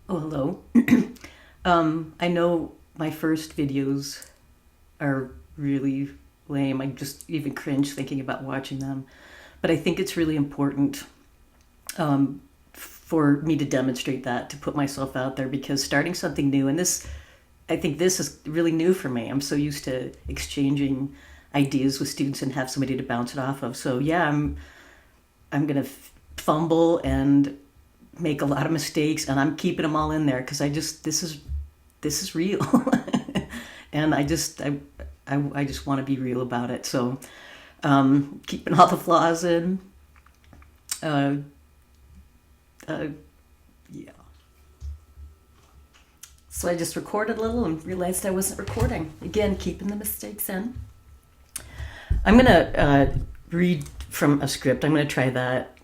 Oh, hello. I know my first videos are really lame. I just even cringe thinking about watching them. But I think it's really important for me to demonstrate that, to put myself out there, because starting something new, and I think this is really new for me. I'm so used to exchanging ideas with students and have somebody to bounce it off of. So yeah, I'm gonna fumble and make a lot of mistakes, and I'm keeping them all in there because this is real, and I just want to be real about it. So keeping all the flaws in. Uh, uh, yeah. So I just recorded a little and realized I wasn't recording. Again, keeping the mistakes in. I'm gonna read from a script. I'm gonna try that.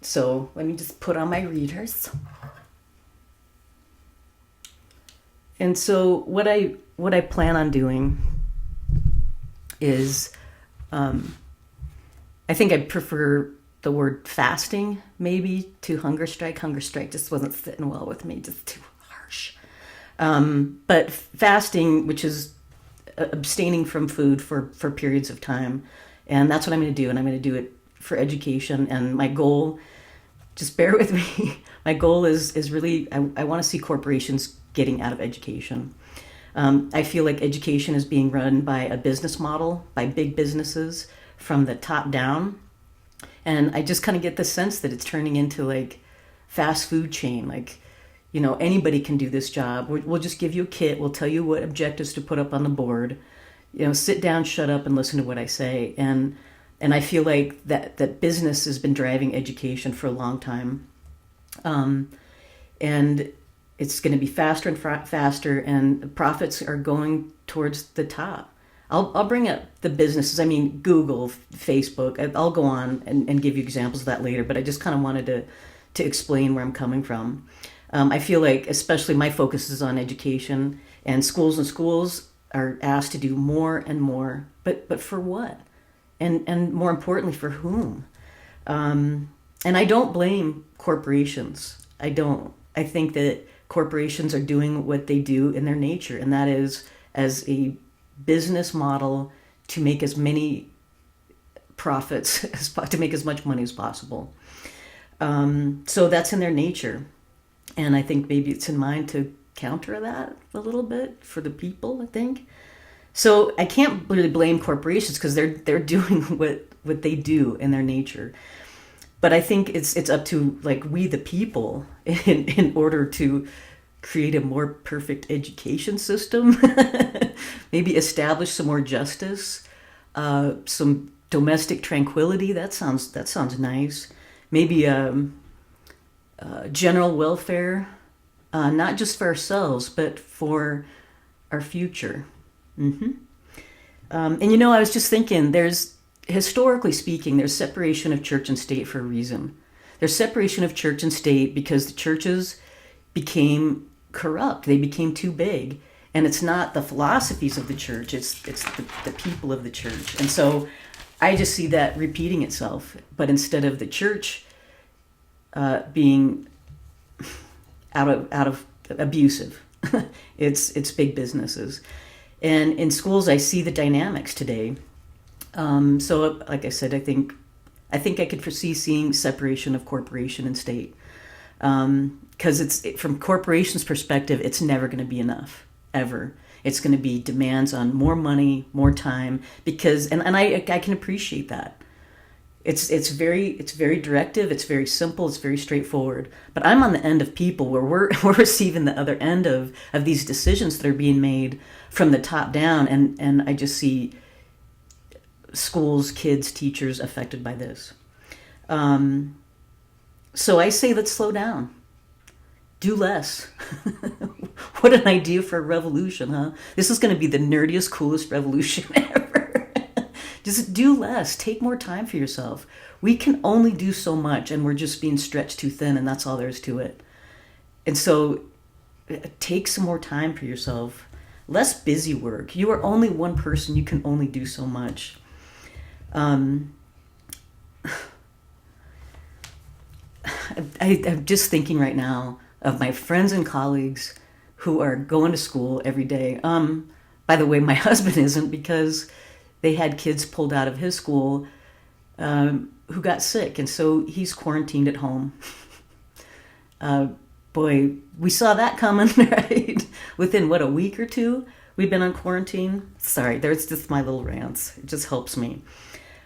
So let me just put on my readers. And so what I plan on doing is, I think I prefer the word fasting maybe to hunger strike. Hunger strike just wasn't sitting well with me, just too harsh. But fasting, which is abstaining from food for periods of time, and that's what I'm going to do. And I'm going to do it for education. And my goal, just bear with me. My goal is really I want to see corporations getting out of education. I feel like education is being run by a business model, by big businesses from the top down. And I just kind of get the sense that it's turning into like fast food chain. Like, anybody can do this job. We'll just give you a kit. We'll tell you what objectives to put up on the board. Sit down, shut up, and listen to what I say. And I feel like that business has been driving education for a long time. And it's going to be faster and faster, and profits are going towards the top. I'll bring up the businesses. I mean, Google, Facebook. I'll go on and give you examples of that later, but I just kind of wanted to explain where I'm coming from. I feel like, especially my focus is on education, and schools are asked to do more and more, but for what? And more importantly, for whom? And I don't blame corporations. I don't. I think that corporations are doing what they do in their nature, and that is as a business model to make as many profits to make as much money as possible. So that's in their nature, and I think maybe it's in mine to counter that a little bit for the people. I think so. I can't really blame corporations because they're doing what they do in their nature. But I think it's up to like we the people in order to create a more perfect education system, maybe establish some more justice, some domestic tranquility. That sounds nice. Maybe general welfare, not just for ourselves but for our future. And I was just thinking, historically speaking, there's separation of church and state for a reason. There's separation of church and state because the churches became corrupt. They became too big. And it's not the philosophies of the church, it's the people of the church. And so I just see that repeating itself. But instead of the church being out of abusive, it's big businesses. And in schools, I see the dynamics today. So, like I said, I think I could foresee seeing separation of corporation and state, because from corporations' perspective, it's never going to be enough, ever. It's going to be demands on more money, more time, because and I can appreciate that. It's very directive. It's very simple. It's very straightforward. But I'm on the end of people where we're receiving the other end of these decisions that are being made from the top down, and I just see schools, kids, teachers affected by this. So I say let's slow down. Do less. What an idea for a revolution, huh? This is going to be the nerdiest, coolest revolution ever. Just do less. Take more time for yourself. We can only do so much, and we're just being stretched too thin, and that's all there is to it. And so take some more time for yourself. Less busy work. You are only one person. You can only do so much. I'm just thinking right now, of my friends and colleagues who are going to school every day. By the way, my husband isn't, because they had kids pulled out of his school who got sick, and so he's quarantined at home. Boy, we saw that coming, right? Within, what, a week or two, we've been on quarantine. Sorry, there's just my little rants. It just helps me.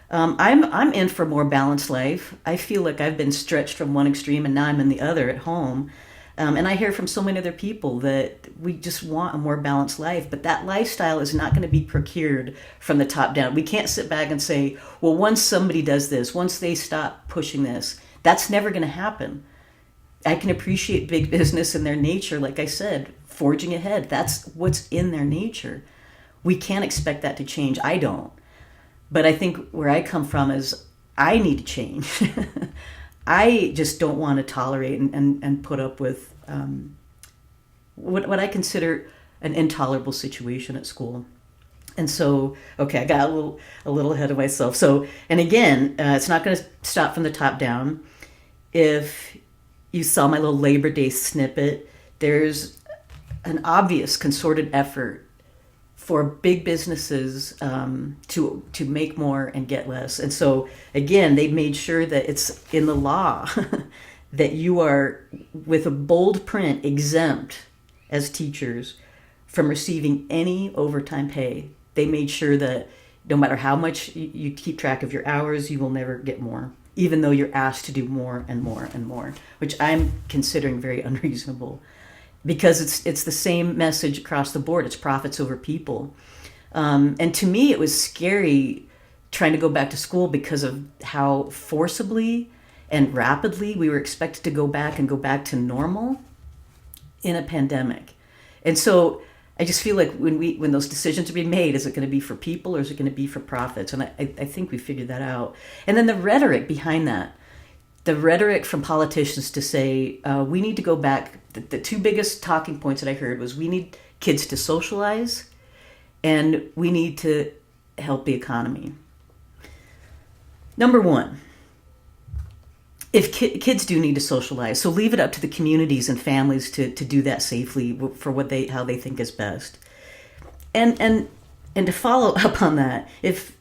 I'm in for a more balanced life. I feel like I've been stretched from one extreme and now I'm in the other at home. And I hear from so many other people that we just want a more balanced life, but that lifestyle is not going to be procured from the top down. We can't sit back and say, well, once somebody does this, once they stop pushing this, that's never going to happen. I can appreciate big business and their nature, like I said, forging ahead. That's what's in their nature. We can't expect that to change. I don't. But I think where I come from is I need to change. I just don't want to tolerate and put up with what I consider an intolerable situation at school. And so, okay, I got a little ahead of myself. So, and again, it's not going to stop from the top down. If you saw my little Labor Day snippet, there's an obvious concerted effort for big businesses to make more and get less. And so, again, they made sure that it's in the law that you are, with a bold print, exempt as teachers from receiving any overtime pay. They made sure that no matter how much you keep track of your hours, you will never get more, even though you're asked to do more and more and more, which I'm considering very unreasonable, because it's the same message across the board. It's profits over people. And to me, it was scary trying to go back to school because of how forcibly and rapidly we were expected to go back to normal in a pandemic. And so I just feel like when those decisions are being made, is it going to be for people or is it going to be for profits? And I think we figured that out. And then the rhetoric behind that, the rhetoric from politicians to say, we need to go back. The two biggest talking points that I heard was we need kids to socialize and we need to help the economy. Number one, if kids do need to socialize, so leave it up to the communities and families to do that safely for how they think is best. And to follow up on that, if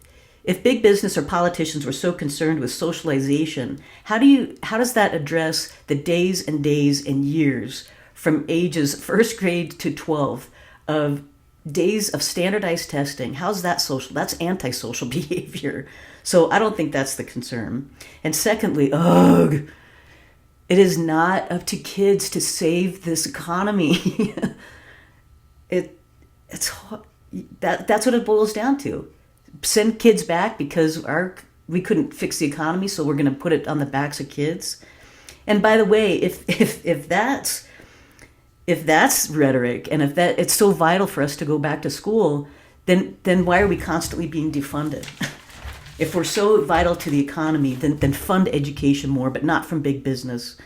big business or politicians were so concerned with socialization, how does that address the days and days and years from ages first grade to 12 of days of standardized testing? How's that social? That's antisocial behavior. So I don't think that's the concern. And secondly, it is not up to kids to save this economy. That's what it boils down to. Send kids back because we couldn't fix the economy, so we're going to put it on the backs of kids. And by the way, if that's rhetoric, and if that it's so vital for us to go back to school, then why are we constantly being defunded? If we're so vital to the economy, then fund education more, but not from big business.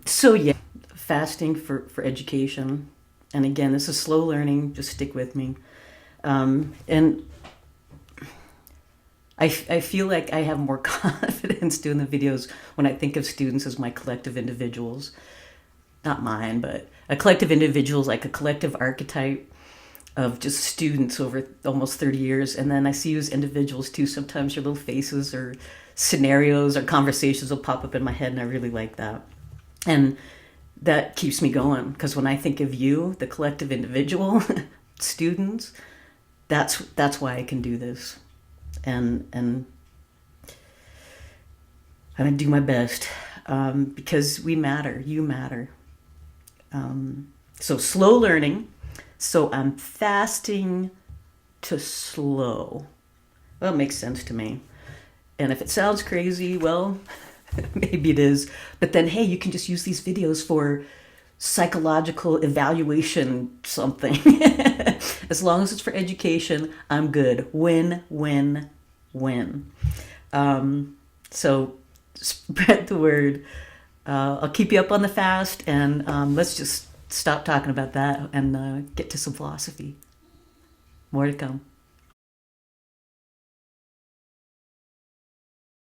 So yeah, fasting for education. And again, this is slow learning. Just stick with me. And I feel like I have more confidence doing the videos when I think of students as my collective individuals. Not mine, but a collective individuals, like a collective archetype of just students over almost 30 years. And then I see you as individuals too. Sometimes your little faces or scenarios or conversations will pop up in my head, and I really like that. And that keeps me going, because when I think of you, the collective individual, students, that's why I can do this. And I'm going to do my best, because we matter. You matter. So slow learning. So I'm fasting to slow. Well, it makes sense to me. And if it sounds crazy, well, maybe it is. But then, hey, you can just use these videos for psychological evaluation something. As long as it's for education, I'm good. Win, win, win. So spread the word. I'll keep you up on the fast, and let's just stop talking about that and get to some philosophy. More to come.